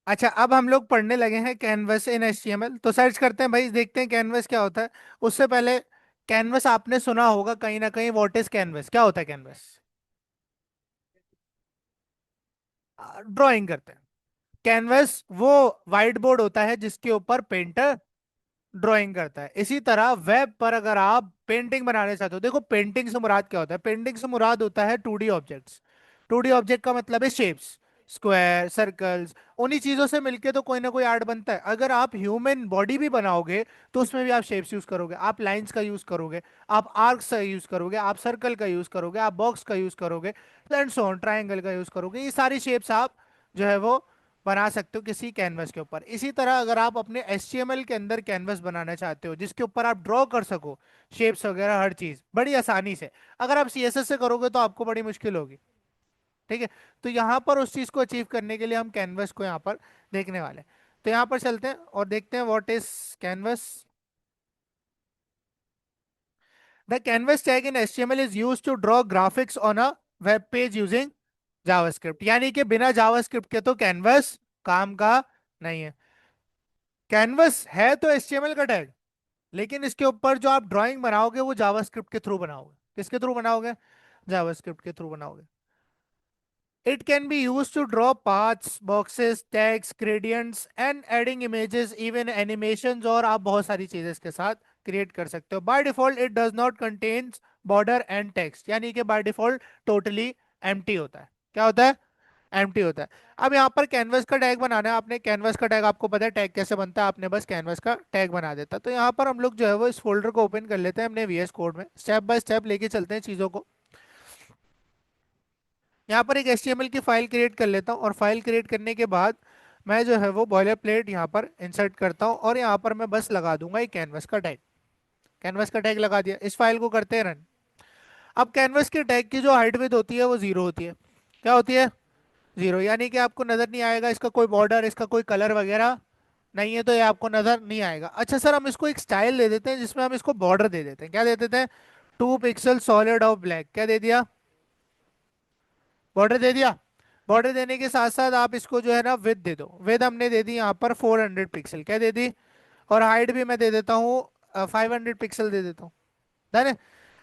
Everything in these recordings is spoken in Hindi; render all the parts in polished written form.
अच्छा, अब हम लोग पढ़ने लगे हैं कैनवस इन HTML, तो सर्च करते हैं भाई, देखते हैं कैनवस क्या होता है। उससे पहले, कैनवस आपने सुना होगा कहीं ना कहीं, व्हाट इज कैनवस, क्या होता है कैनवस? ड्राइंग करते हैं। कैनवस वो वाइट बोर्ड होता है जिसके ऊपर पेंटर ड्राइंग करता है। इसी तरह वेब पर अगर आप पेंटिंग बनाने चाहते हो, देखो पेंटिंग से मुराद क्या होता है, पेंटिंग से मुराद होता है 2D ऑब्जेक्ट्स। 2D ऑब्जेक्ट का मतलब है शेप्स, स्क्वायर, सर्कल्स। उन्हीं चीजों से मिलके तो कोई ना कोई आर्ट बनता है। अगर आप ह्यूमन बॉडी भी बनाओगे तो उसमें भी आप शेप्स यूज करोगे, आप लाइंस का यूज करोगे, आप आर्क्स का यूज करोगे, आप सर्कल का यूज करोगे, आप बॉक्स का यूज करोगे, एंड सो ऑन, ट्रायंगल का यूज करोगे। ये सारी शेप्स आप जो है वो बना सकते हो किसी कैनवस के ऊपर। इसी तरह अगर आप अपने HTML के अंदर कैनवस बनाना चाहते हो जिसके ऊपर आप ड्रॉ कर सको शेप्स वगैरह हर चीज बड़ी आसानी से, अगर आप CSS से करोगे तो आपको बड़ी मुश्किल होगी। ठीक है। तो यहाँ पर उस चीज को अचीव करने के लिए हम कैनवस को यहाँ पर देखने वाले हैं। तो यहाँ पर चलते हैं और देखते हैं what is canvas. The canvas tag in HTML is use to draw graphics on a web page using JavaScript. यानी कि बिना जावास्क्रिप्ट के तो कैनवस काम का नहीं है। कैनवस है तो HTML का टैग, लेकिन इसके ऊपर जो आप ड्राइंग बनाओगे वो जावास्क्रिप्ट के थ्रू बनाओगे। किसके थ्रू बनाओगे? जावास्क्रिप्ट के थ्रू बनाओगे। It can be use to draw paths, boxes, tags, gradients and adding images, even animations, और आप बहुत सारी चीजें इसके साथ क्रिएट कर सकते हो। By default it does not contains border and text, यानी कि बाय डिफॉल्ट टोटली एम्प्टी होता है। क्या होता है? एम्प्टी होता है। अब यहाँ पर कैनवस का टैग बनाना है आपने। कैनवस का टैग आपको पता है टैग कैसे बनता है, आपने बस कैनवस का टैग बना देता। तो यहाँ पर हम लोग जो है वो इस फोल्डर को ओपन कर लेते हैं अपने VS कोड में, स्टेप बाय स्टेप लेके चलते हैं चीजों को। यहाँ पर एक HTML की फाइल क्रिएट कर लेता हूँ, और फाइल क्रिएट करने के बाद मैं जो है वो बॉयलर प्लेट यहाँ पर इंसर्ट करता हूँ, और यहाँ पर मैं बस लगा दूंगा एक कैनवस का टैग। कैनवस का टैग लगा दिया, इस फाइल को करते हैं रन। अब कैनवस के टैग की जो हाइट विड्थ होती है वो जीरो होती है। क्या होती है? जीरो, यानी कि आपको नजर नहीं आएगा इसका कोई बॉर्डर, इसका कोई कलर वगैरह नहीं है, तो ये आपको नजर नहीं आएगा। अच्छा सर, हम इसको एक स्टाइल दे देते हैं जिसमें हम इसको बॉर्डर दे देते हैं। क्या दे देते हैं? 2 पिक्सल सॉलिड ऑफ ब्लैक। क्या दे दिया? बॉर्डर दे दिया। बॉर्डर देने के साथ साथ आप इसको जो है ना विद दे दो। विद हमने दे दी यहाँ पर 400 पिक्सल। क्या दे दी? और हाइट भी मैं दे देता हूँ 500 पिक्सल दे देता हूँ। डन है।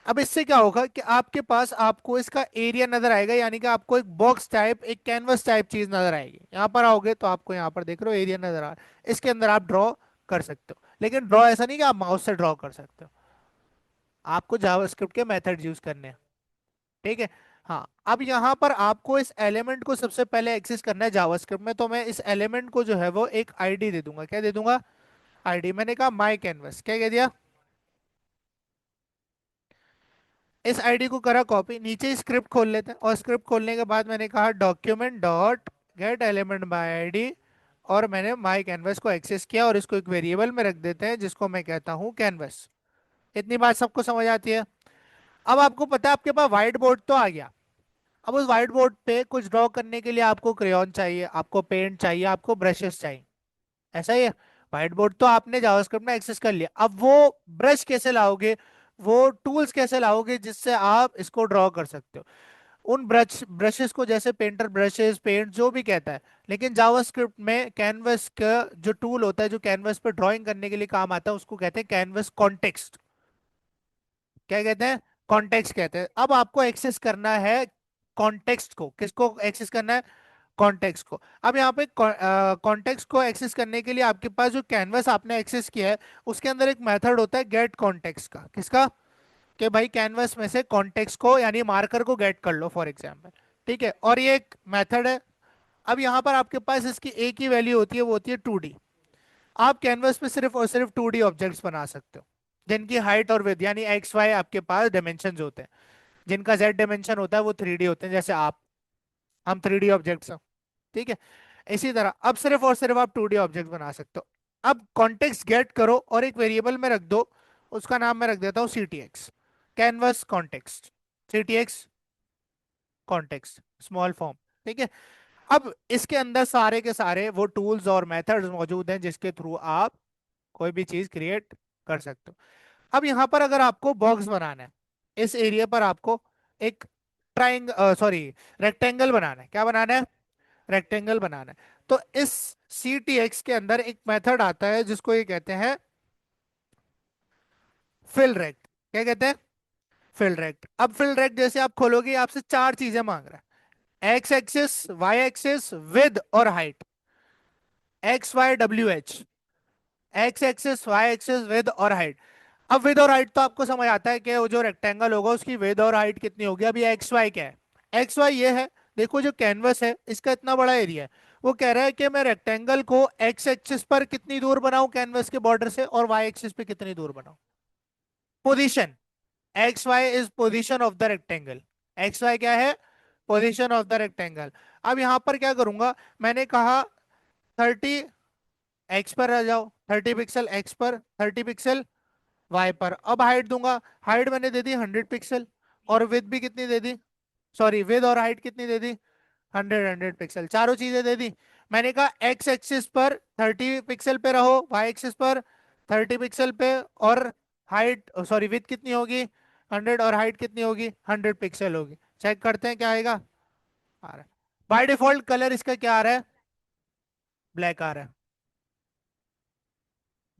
अब इससे क्या होगा कि आपके पास आपको इसका एरिया नजर आएगा, यानी कि आपको एक बॉक्स टाइप, एक कैनवस टाइप चीज नजर आएगी। यहाँ पर आओगे तो आपको यहाँ पर देख रहे हो एरिया नजर आ रहा है, इसके अंदर आप ड्रॉ कर सकते हो। लेकिन ड्रॉ ऐसा नहीं कि आप माउस से ड्रॉ कर सकते हो, आपको जावास्क्रिप्ट के मेथड यूज करने हैं। ठीक है। हाँ, अब यहाँ पर आपको इस एलिमेंट को सबसे पहले एक्सेस करना है जावास्क्रिप्ट में, तो मैं इस एलिमेंट को जो है वो एक आईडी दे दूंगा। क्या दे दूंगा? आईडी। मैंने कहा माई कैनवस। क्या कह दिया? इस आईडी को करा कॉपी, नीचे स्क्रिप्ट खोल लेते हैं, और स्क्रिप्ट खोलने के बाद मैंने कहा document dot gate element by ID, और मैंने माई कैनवस को एक्सेस किया, और इसको एक वेरिएबल में रख देते हैं जिसको मैं कहता हूँ कैनवस। इतनी बात सबको समझ आती है? अब आपको पता है आपके पास व्हाइट बोर्ड तो आ गया। अब उस व्हाइट बोर्ड पे कुछ ड्रॉ करने के लिए आपको क्रेयॉन चाहिए, आपको पेंट चाहिए, आपको ब्रशेस चाहिए। ऐसा ही है। व्हाइट बोर्ड तो आपने जावास्क्रिप्ट में एक्सेस कर लिया, अब वो ब्रश कैसे लाओगे, वो टूल्स कैसे लाओगे जिससे आप इसको ड्रॉ कर सकते हो? उन ब्रशेस को, जैसे पेंटर ब्रशेस, पेंट जो भी कहता है, लेकिन जावास्क्रिप्ट में कैनवस का जो टूल होता है जो कैनवस पे ड्राइंग करने के लिए काम आता है उसको कहते हैं कैनवस कॉन्टेक्स्ट। क्या कहते हैं? कॉन्टेक्स्ट कहते हैं। अब आपको एक्सेस करना है कॉन्टेक्स्ट को। किसको एक्सेस करना है? कॉन्टेक्स्ट को। अब यहाँ पे कॉन्टेक्स्ट को एक्सेस करने के लिए आपके पास जो कैनवस आपने एक्सेस किया है उसके अंदर एक मेथड होता है गेट कॉन्टेक्स्ट का। किसका? कि भाई कैनवस में से कॉन्टेक्स्ट को यानी मार्कर को गेट कर लो फॉर एग्जाम्पल। ठीक है, और ये एक मेथड है। अब यहाँ पर आपके पास इसकी एक ही वैल्यू होती है, वो होती है 2D। आप कैनवस में सिर्फ और सिर्फ 2D ऑब्जेक्ट्स बना सकते हो जिनकी हाइट और विड्थ यानी XY आपके पास डायमेंशन होते हैं। जिनका Z डायमेंशन होता है वो 3D होते हैं, जैसे आप, हम 3D ऑब्जेक्ट्स हैं। ठीक है। इसी तरह अब सिर्फ और सिर्फ आप 2D ऑब्जेक्ट बना सकते हो। अब कॉन्टेक्स्ट गेट करो और एक वेरिएबल में रख दो, उसका नाम मैं रख देता हूँ CTX, canvas context. CTX context, small form. ठीक है। अब इसके अंदर सारे के सारे वो टूल्स और मेथड्स मौजूद हैं जिसके थ्रू आप कोई भी चीज क्रिएट कर सकते हो। अब यहाँ पर अगर आपको बॉक्स बनाना है, इस एरिया पर आपको एक ट्राइंग सॉरी रेक्टेंगल बनाना है। क्या बनाना है? रेक्टेंगल बनाना है। तो इस सी टी एक्स के अंदर एक मेथड आता है जिसको ये कहते हैं फिल रेक्ट। क्या कहते हैं? Fill rect. अब फिल रेक्ट जैसे आप खोलोगे, आपसे चार चीजें मांग रहा है: x axis, y axis, width और हाइट। एक्स वाई डब्ल्यू h, x axis, y axis, width और हाइट। अब विद और हाइट तो आपको समझ आता है कि वो जो रेक्टेंगल होगा उसकी विद और हाइट कितनी होगी। अब ये एक्स वाई क्या है? एक्स वाई ये है, देखो जो कैनवस है इसका इतना बड़ा एरिया है। वो कह रहा है कि मैं रेक्टेंगल को एक्स एक्सिस पर कितनी दूर बनाऊं कैनवस के बॉर्डर से, और वाई एक्सिस पे कितनी दूर बनाऊं। Position, x y is position of the rectangle. X y क्या है? Position of the rectangle. अब यहां पर क्या करूंगा, मैंने कहा 30 एक्स पर आ जाओ, 30 पिक्सल एक्स पर, 30 पिक्सल वाई पर। अब हाइट दूंगा, हाइट मैंने दे दी 100 पिक्सल, और विथ भी कितनी दे दी, सॉरी विद और हाइट कितनी दे दी, 100 पिक्सल, चारों चीजें दे दी। मैंने कहा एक्स एक्सिस पर 30 पिक्सल पे रहो, वाई एक्सिस पर 30 पिक्सल पे, और हाइट सॉरी विथ कितनी होगी, 100, और हाइट कितनी होगी, 100 पिक्सल होगी। चेक करते हैं क्या आएगा। आ रहा है। बाय डिफॉल्ट कलर इसका क्या आ रहा है? ब्लैक आ रहा है।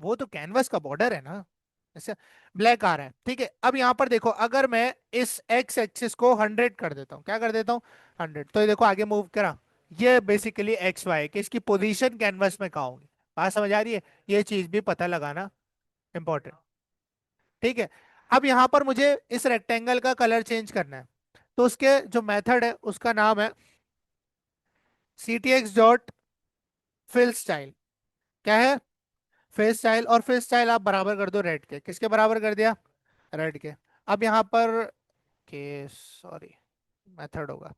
वो तो कैनवस का बॉर्डर है ना, ऐसे ब्लैक आ रहा है। ठीक है, अब यहां पर देखो, अगर मैं इस एक्स एक्सिस को 100 कर देता हूँ, क्या कर देता हूँ, 100, तो ये देखो आगे मूव करा। ये बेसिकली एक्स वाई कि इसकी पोजीशन कैनवस में कहाँ होगी। बात समझ आ रही है? ये चीज भी पता लगाना इंपॉर्टेंट। ठीक है, अब यहां पर मुझे इस रेक्टेंगल का कलर चेंज करना है। तो उसके जो मेथड है उसका नाम है c t x dot fill style. क्या है? Face style. और फेस स्टाइल आप बराबर कर दो रेड के। किसके बराबर कर दिया? रेड के। अब यहाँ पर के सॉरी मेथड होगा,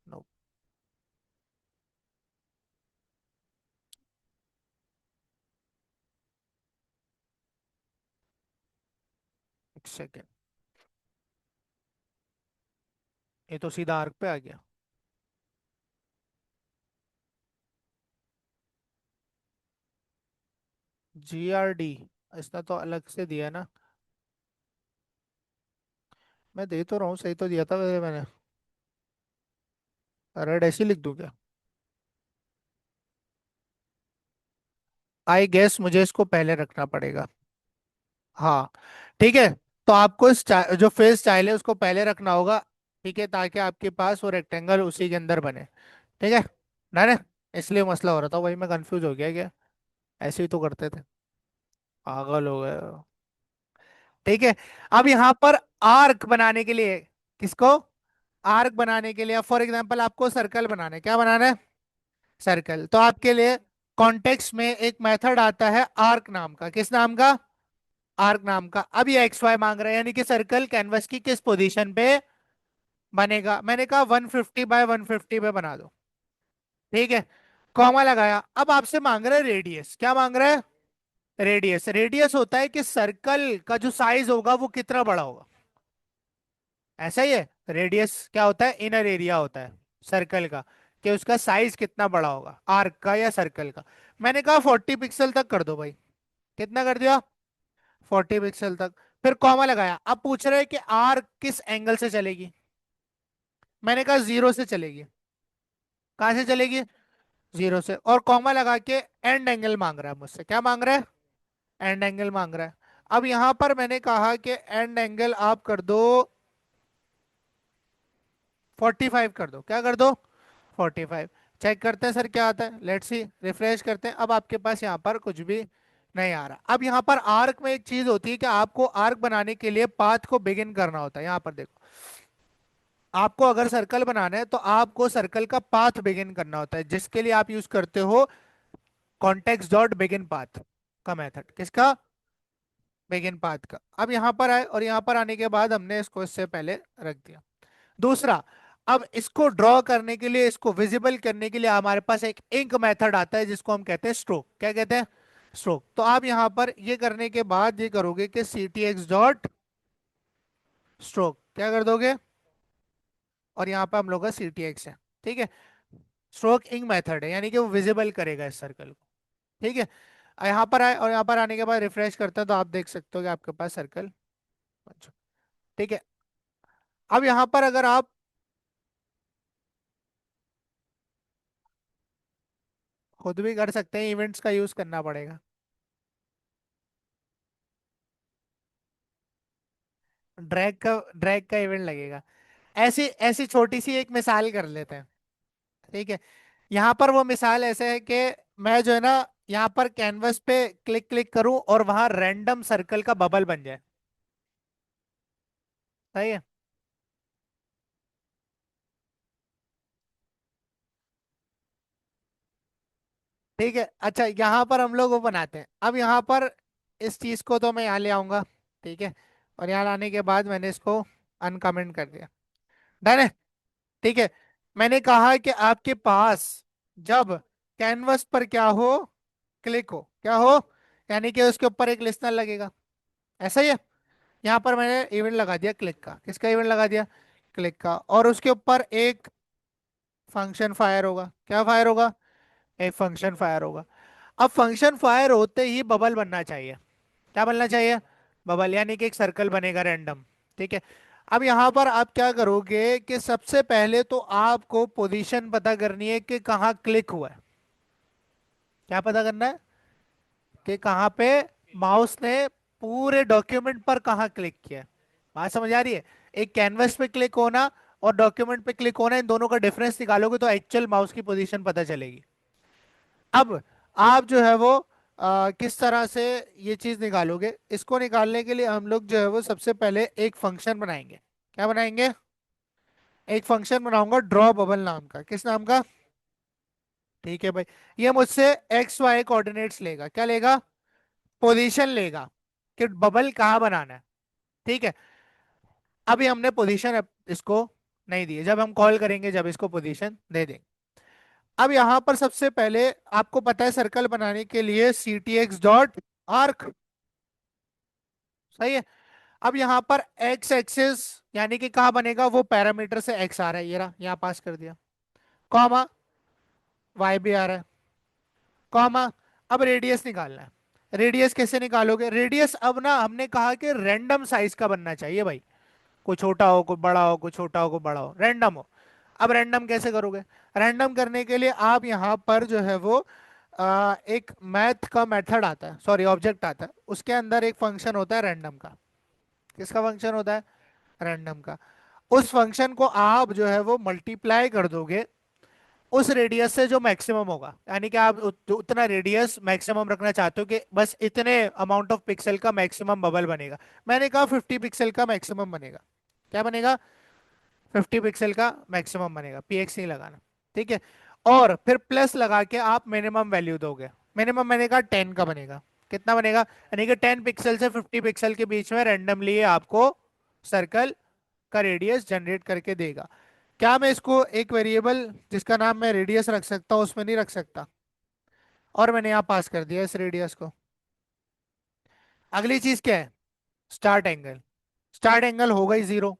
नो, एक सेकेंड, ये तो सीधा आर्क पे आ गया। जी आर डी, इसका तो अलग से दिया है ना। मैं दे तो रहा हूँ, सही तो दिया था वैसे मैंने। रेड ऐसे ही लिख दूं क्या? आई गेस मुझे इसको पहले रखना पड़ेगा। हाँ, ठीक है। तो आपको जो फेस स्टाइल है उसको पहले रखना होगा। ठीक है, ताकि आपके पास वो रेक्टेंगल उसी के अंदर बने। ठीक है ना? ना, इसलिए मसला हो रहा था, वही मैं कंफ्यूज हो गया क्या। ऐसे ही तो करते थे, पागल हो गए। ठीक है, अब यहां पर आर्क बनाने के लिए, किसको, आर्क बनाने के लिए, फॉर एग्जांपल आपको सर्कल बनाना है। क्या बनाना है? सर्कल। तो आपके लिए कॉन्टेक्स्ट में एक मेथड आता है आर्क नाम का। किस नाम का? आर्क नाम का। अब ये एक्स वाई मांग रहा है, यानी कि सर्कल कैनवस की किस पोजीशन पे बनेगा। मैंने कहा 150 बाय 150 पे बना दो। ठीक है, कॉमा लगाया। अब आपसे मांग रहा है रेडियस। क्या मांग रहा है? रेडियस। रेडियस होता है कि सर्कल का जो साइज होगा वो कितना बड़ा होगा। ऐसा ही है, रेडियस क्या होता है, इनर एरिया होता है सर्कल का, कि उसका साइज कितना बड़ा होगा, आर्क का या सर्कल का। मैंने कहा 40 पिक्सल तक कर दो भाई। कितना कर दिया? 40 पिक्सल तक। फिर कॉमा लगाया। अब पूछ रहे हैं कि आर्क किस एंगल से चलेगी। मैंने कहा 0 से चलेगी। कहां से चलेगी? 0 से। और कॉमा लगा के एंड एंगल मांग रहा है मुझसे। क्या मांग रहा है? एंड एंगल मांग रहा है। अब यहां पर मैंने कहा कि एंड एंगल आप कर दो 45 कर दो। क्या कर दो? 45। चेक करते हैं सर क्या आता है, लेट्स सी, रिफ्रेश करते हैं। अब आपके पास यहाँ पर कुछ भी नहीं आ रहा। अब यहाँ पर आर्क में एक चीज होती है कि आपको आर्क बनाने के लिए पाथ को बिगिन करना होता है। यहाँ पर देखो, आपको अगर सर्कल बनाना है तो आपको सर्कल का पाथ बिगिन करना होता है, जिसके लिए आप यूज करते हो कॉन्टेक्स्ट डॉट बिगिन पाथ का मेथड। किसका? बिगिन पाथ का। अब यहाँ पर आए, और यहाँ पर आने के बाद हमने इसको इससे पहले रख दिया। दूसरा, अब इसको ड्रॉ करने के लिए, इसको विजिबल करने के लिए हमारे पास एक इंक मेथड आता है जिसको हम कहते हैं स्ट्रोक। क्या कहते हैं? स्ट्रोक। तो आप यहां पर ये करने के बाद ये करोगे कि c t x dot stroke. क्या कर दोगे? और यहाँ पर हम लोग का सी टी एक्स है। ठीक है, स्ट्रोक इंक मेथड है, यानी कि वो विजिबल करेगा इस सर्कल को। ठीक है, यहाँ पर आए, और यहाँ पर आने के बाद रिफ्रेश करते हैं तो आप देख सकते हो कि आपके पास सर्कल बन चुका। ठीक है, अब यहाँ पर अगर आप खुद भी कर सकते हैं, इवेंट्स का यूज करना पड़ेगा। ड्रैग का इवेंट लगेगा। ऐसी ऐसी छोटी सी एक मिसाल कर लेते हैं। ठीक है। यहाँ पर वो मिसाल ऐसे है कि मैं जो है ना, यहाँ पर कैनवस पे क्लिक क्लिक करूं और वहां रैंडम सर्कल का बबल बन जाए। सही है। ठीक है, अच्छा यहाँ पर हम लोग वो बनाते हैं। अब यहाँ पर इस चीज को तो मैं यहाँ ले आऊंगा। ठीक है। और यहाँ लाने के बाद मैंने इसको अनकमेंट कर दिया। डन है। ठीक है। मैंने कहा कि आपके पास जब कैनवस पर क्या हो, क्लिक हो, क्या हो, यानी कि उसके ऊपर एक लिस्टनर लगेगा। ऐसा ही है। यहाँ पर मैंने इवेंट लगा दिया क्लिक का। किसका इवेंट लगा दिया? क्लिक का। और उसके ऊपर एक फंक्शन फायर होगा। क्या फायर होगा? एक फंक्शन फायर होगा। अब फंक्शन फायर होते ही बबल बनना चाहिए। क्या बनना चाहिए? बबल, यानी कि एक सर्कल बनेगा रैंडम। ठीक है। अब यहाँ पर आप क्या करोगे कि सबसे पहले तो आपको पोजीशन पता करनी है कि कहाँ क्लिक हुआ है। क्या पता करना है? कि कहाँ पे माउस ने पूरे डॉक्यूमेंट पर कहाँ क्लिक किया है। बात समझ आ रही है? एक कैनवस पे क्लिक होना और डॉक्यूमेंट पे क्लिक होना, इन दोनों का डिफरेंस निकालोगे तो एक्चुअल माउस की पोजीशन पता चलेगी। अब आप जो है वो किस तरह से ये चीज निकालोगे? इसको निकालने के लिए हम लोग जो है वो सबसे पहले एक फंक्शन बनाएंगे। क्या बनाएंगे? एक फंक्शन बनाऊंगा ड्रॉ बबल नाम का। किस नाम का? ठीक है भाई। ये मुझसे एक्स वाई कोऑर्डिनेट्स लेगा। क्या लेगा? पोजीशन लेगा कि बबल कहाँ बनाना है। ठीक है। अभी हमने पोजीशन इसको नहीं दी है, जब हम कॉल करेंगे जब इसको पोजीशन दे देंगे। अब यहां पर सबसे पहले आपको पता है सर्कल बनाने के लिए c t x dot arc. सही है। अब यहाँ पर एक्स एक्सिस यानी कि कहाँ बनेगा, वो पैरामीटर से एक्स आ रहा है, ये रहा, यहाँ पास कर दिया। कॉमा, वाई भी आ रहा है। कॉमा। अब रेडियस निकालना है। रेडियस कैसे निकालोगे? रेडियस अब ना हमने कहा कि रैंडम साइज का बनना चाहिए भाई। कोई छोटा हो, कोई बड़ा हो, कोई छोटा हो, कोई बड़ा हो, रैंडम हो। अब रैंडम कैसे करोगे? रैंडम करने के लिए आप यहाँ पर जो है वो एक मैथ का मेथड आता है, सॉरी ऑब्जेक्ट आता है, उसके अंदर एक फंक्शन होता है रैंडम का। किसका फंक्शन होता है? रैंडम का। उस फंक्शन को आप जो है वो मल्टीप्लाई कर दोगे उस रेडियस से जो मैक्सिमम होगा, यानी कि आप उतना रेडियस मैक्सिमम रखना चाहते हो कि बस इतने अमाउंट ऑफ पिक्सल का मैक्सिमम बबल बनेगा। मैंने कहा 50 पिक्सल का मैक्सिमम बनेगा। क्या बनेगा? 50 पिक्सल का मैक्सिमम बनेगा, पीएक्स नहीं लगाना। ठीक है। और फिर प्लस लगा के आप मिनिमम वैल्यू दोगे। मिनिमम मैंने कहा 10 का बनेगा। कितना बनेगा? यानी कि 10 पिक्सल से 50 पिक्सल के बीच में रैंडमली आपको सर्कल का रेडियस जनरेट करके देगा। क्या मैं इसको एक वेरिएबल जिसका नाम मैं रेडियस रख सकता हूँ उसमें नहीं रख सकता? और मैंने यहाँ पास कर दिया इस रेडियस को। अगली चीज क्या है? Start angle. स्टार्ट एंगल होगा ही 0,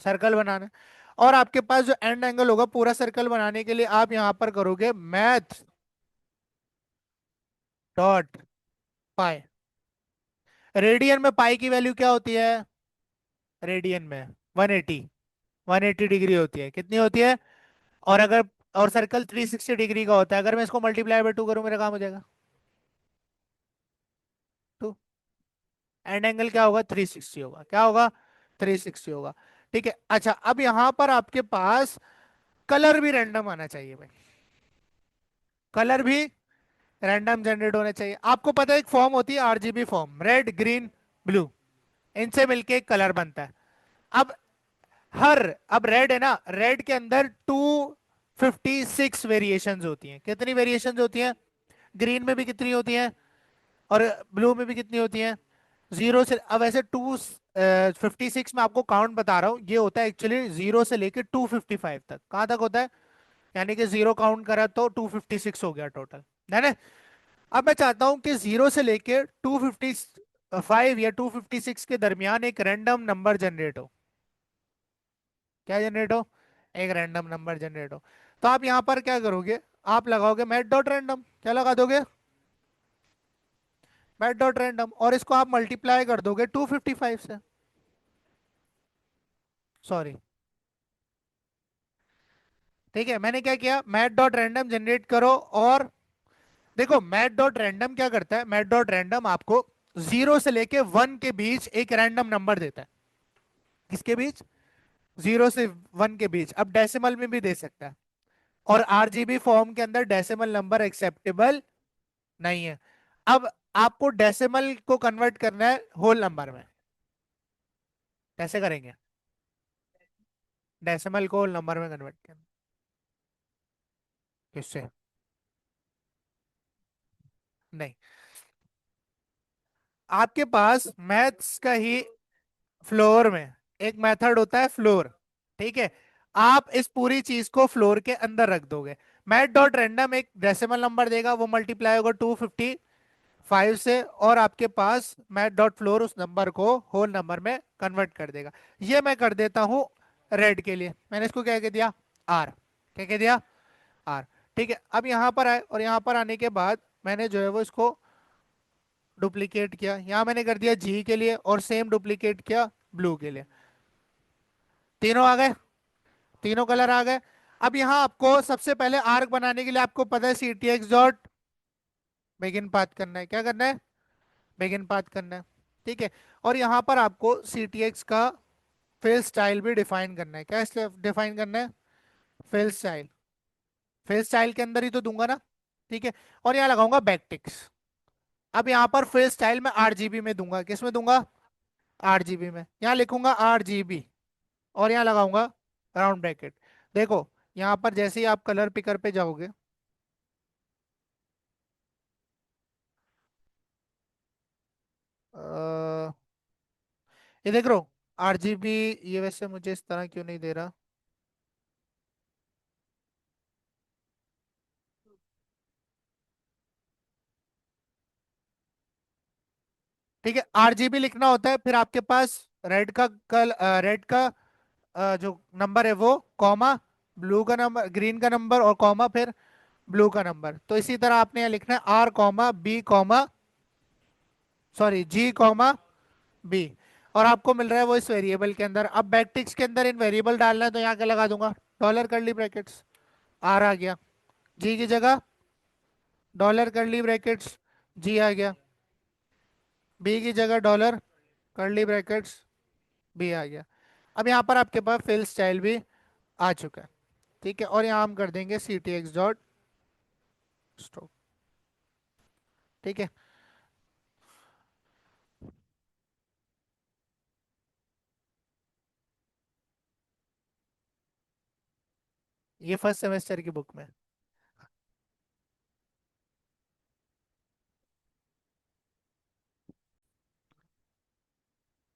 सर्कल बनाना है। और आपके पास जो एंड एंगल होगा पूरा सर्कल बनाने के लिए आप यहां पर करोगे मैथ डॉट पाई। रेडियन में पाई की वैल्यू क्या होती है? रेडियन में 180, 180 डिग्री होती है। कितनी होती है? और अगर, और सर्कल 360 डिग्री का होता है, अगर मैं इसको मल्टीप्लाई बाय 2 करूं मेरा काम हो जाएगा। टू। एंड एंगल क्या होगा? 360 होगा। क्या होगा? 360 होगा। ठीक है। अच्छा अब यहां पर आपके पास कलर भी रैंडम आना चाहिए भाई। कलर भी रैंडम जनरेट होने चाहिए। आपको पता है एक फॉर्म होती है RGB form, red green blue, इनसे मिलके एक कलर बनता है। अब अब रेड है ना, रेड के अंदर 256 वेरिएशंस होती हैं। कितनी वेरिएशंस होती हैं? ग्रीन में भी कितनी होती हैं? और ब्लू में भी कितनी होती हैं? 0 से, अब ऐसे 256 में आपको काउंट बता रहा हूँ, ये होता है एक्चुअली 0 से लेके 255 तक। कहाँ तक होता है? यानी कि 0 काउंट करा तो 256 हो गया टोटल, है ना? अब मैं चाहता हूं कि 0 से लेके 255 या 256 के दरमियान एक रैंडम नंबर जनरेट हो। क्या जनरेट हो? एक रैंडम नंबर जनरेट हो। तो आप यहां पर क्या करोगे? आप लगाओगे मैथ डॉट रैंडम। क्या लगा दोगे? मैथ डॉट रैंडम, और इसको आप मल्टीप्लाई कर दोगे 255 से। सॉरी। ठीक है, मैंने क्या किया? मैथ डॉट रैंडम जनरेट करो और देखो मैथ डॉट रैंडम क्या करता है, मैथ डॉट रैंडम आपको 0 से लेके 1 के बीच एक रैंडम नंबर देता है। किसके बीच? 0 से 1 के बीच। अब डेसिमल में भी दे सकता है, और आरजीबी फॉर्म के अंदर डेसिमल नंबर एक्सेप्टेबल नहीं है। अब आपको डेसिमल को कन्वर्ट करना है होल नंबर में। कैसे करेंगे? डेसिमल को होल नंबर में कन्वर्ट करना। किससे? नहीं, आपके पास मैथ्स का ही फ्लोर में एक मेथड होता है फ्लोर। ठीक है, आप इस पूरी चीज को फ्लोर के अंदर रख दोगे। मैथ डॉट रैंडम एक डेसिमल नंबर देगा, वो मल्टीप्लाई होगा 255 से, और आपके पास मैथ डॉट फ्लोर उस नंबर को होल नंबर में कन्वर्ट कर देगा। ये मैं कर देता हूं रेड के लिए। मैंने इसको क्या कह दिया? आर। क्या कह दिया? आर। ठीक है, अब यहां पर आए, और यहां पर आने के बाद मैंने जो है वो इसको डुप्लीकेट किया। यहां मैंने कर दिया जी के लिए, और सेम डुप्लीकेट किया ब्लू के लिए। तीनों आ गए, तीनों कलर आ गए। अब यहाँ आपको सबसे पहले आर्क बनाने के लिए आपको पता है c t x dot begin path करना है। क्या करना है? बिगिन पाथ करना है। ठीक है, और यहाँ पर आपको सी टी एक्स का फिल स्टाइल भी डिफाइन करना है। क्या डिफाइन करना है? Fill style. फिल स्टाइल के अंदर ही तो दूंगा ना। ठीक है, और यहाँ लगाऊंगा बैकटिक्स। अब यहाँ पर फिल स्टाइल में आरजीबी में दूंगा। किस में दूंगा? आरजीबी में। यहाँ लिखूंगा आरजीबी, और यहाँ लगाऊंगा राउंड ब्रैकेट। देखो, यहाँ पर जैसे ही आप कलर पिकर पे जाओगे, ये देख रहे हो आरजीबी, ये वैसे मुझे इस तरह क्यों नहीं दे रहा? ठीक है, आरजीबी लिखना होता है, फिर आपके पास रेड का रेड का जो नंबर है वो कॉमा, ब्लू का नंबर, ग्रीन का नंबर और कॉमा, फिर ब्लू का नंबर। तो इसी तरह आपने यहाँ लिखना है R comma B comma, sorry G comma B. और आपको मिल रहा है वो इस वेरिएबल के अंदर। अब बैकटिक्स के अंदर इन वेरिएबल डालना है, तो यहाँ क्या लगा दूंगा? डॉलर करली ब्रैकेट्स। आर आ गया, जी की जगह डॉलर करली ब्रैकेट्स, जी आ गया, बी की जगह डॉलर करली ब्रैकेट्स, बी आ गया। अब यहाँ पर आपके पास फिल स्टाइल भी आ चुका है। ठीक है, और यहाँ हम कर देंगे c t x dot stroke. ठीक है, ये फर्स्ट सेमेस्टर की बुक में।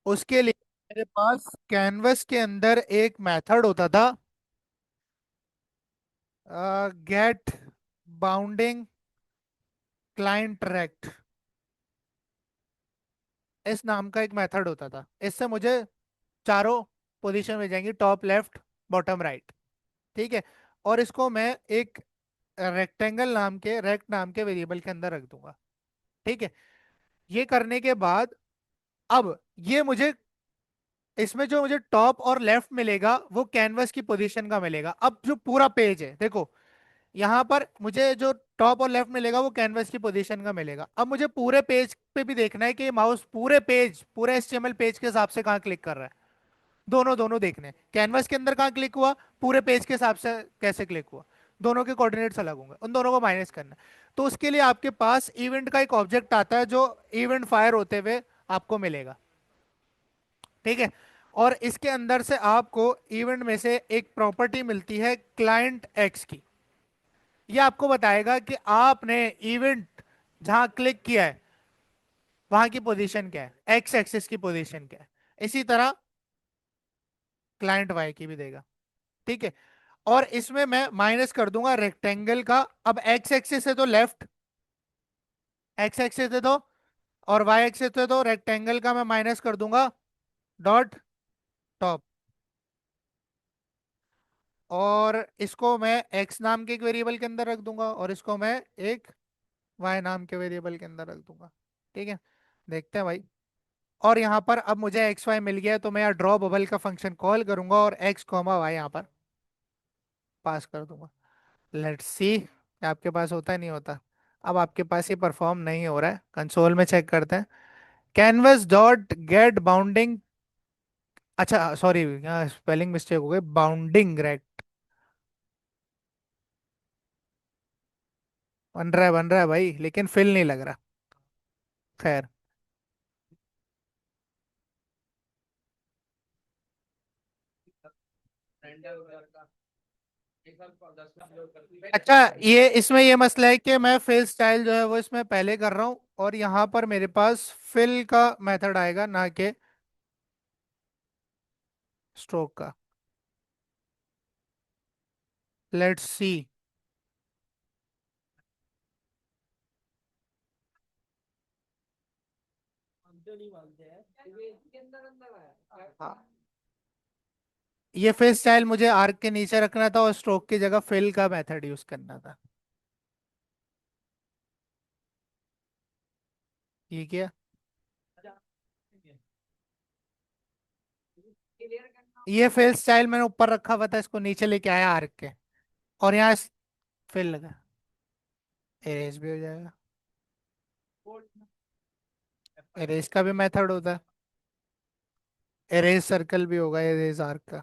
उसके लिए मेरे पास कैनवस के अंदर एक मेथड होता था, गेट बाउंडिंग क्लाइंट रेक्ट, इस नाम का एक मेथड होता था। इससे मुझे चारों पोजीशन मिल जाएंगी, टॉप लेफ्ट बॉटम राइट। ठीक है, और इसको मैं एक रेक्टेंगल नाम के, रेक्ट नाम के वेरिएबल के अंदर रख दूंगा। ठीक है, ये करने के बाद अब ये मुझे, इसमें जो मुझे टॉप और लेफ्ट मिलेगा वो कैनवस की पोजीशन का मिलेगा। अब जो पूरा पेज है देखो, यहाँ पर मुझे जो टॉप और लेफ्ट मिलेगा वो कैनवस की पोजीशन का मिलेगा। अब मुझे पूरे पेज पे भी देखना है कि माउस पूरे पेज, पूरे एचटीएमएल पेज के हिसाब से कहाँ क्लिक कर रहा है। दोनों दोनों देखने हैं, कैनवस के अंदर कहाँ क्लिक हुआ, पूरे पेज के हिसाब से कैसे क्लिक हुआ। दोनों के कोऑर्डिनेट्स अलग होंगे, उन दोनों को माइनस करना है। तो उसके लिए आपके पास इवेंट का एक ऑब्जेक्ट आता है जो इवेंट फायर होते हुए आपको मिलेगा। ठीक है, और इसके अंदर से आपको इवेंट में से एक प्रॉपर्टी मिलती है क्लाइंट एक्स की। ये आपको बताएगा कि आपने इवेंट जहां क्लिक किया है वहां की पोजीशन क्या है, एक्स एक्सिस की पोजीशन क्या है। इसी तरह क्लाइंट वाई की भी देगा। ठीक है, और इसमें मैं माइनस कर दूंगा रेक्टेंगल का। अब एक्स एक्सिस है तो लेफ्ट, एक्स एक्सिस है तो, और वाई एक्सिस है तो रेक्टेंगल का मैं माइनस कर दूंगा डॉट टॉप। और इसको मैं एक्स नाम के एक वेरिएबल के अंदर रख दूंगा, और इसको मैं एक वाई नाम के वेरिएबल के अंदर रख दूंगा। ठीक है, देखते हैं भाई। और यहाँ पर अब मुझे एक्स वाई मिल गया है, तो मैं यहाँ ड्रॉ बबल का फंक्शन कॉल करूंगा और एक्स कॉमा वाई यहाँ पर पास कर दूंगा। लेट्स सी, आपके पास होता है नहीं होता। अब आपके पास ये परफॉर्म नहीं हो रहा है, कंसोल में चेक करते हैं। कैनवस डॉट गेट बाउंडिंग, अच्छा सॉरी, यहाँ स्पेलिंग मिस्टेक हो गई, बाउंडिंग रेक्ट। बन रहा है भाई, लेकिन फिल नहीं लग रहा। खैर। अच्छा, ये इसमें ये मसला है कि मैं फिल स्टाइल जो है वो इसमें पहले कर रहा हूँ, और यहाँ पर मेरे पास फिल का मेथड आएगा, ना कि स्ट्रोक का। Let's see. हाँ, ये फिल स्टाइल मुझे आर्क के नीचे रखना था और स्ट्रोक की जगह फिल का मेथड यूज करना था। ठीक है। ये फिल स्टाइल मैंने ऊपर रखा हुआ था, इसको नीचे लेके आया आर्क के, और यहाँ फिल लगा। इरेज भी हो जाएगा। इरेज का भी मेथड होता है। इरेज सर्कल भी होगा इरेज आर्क का।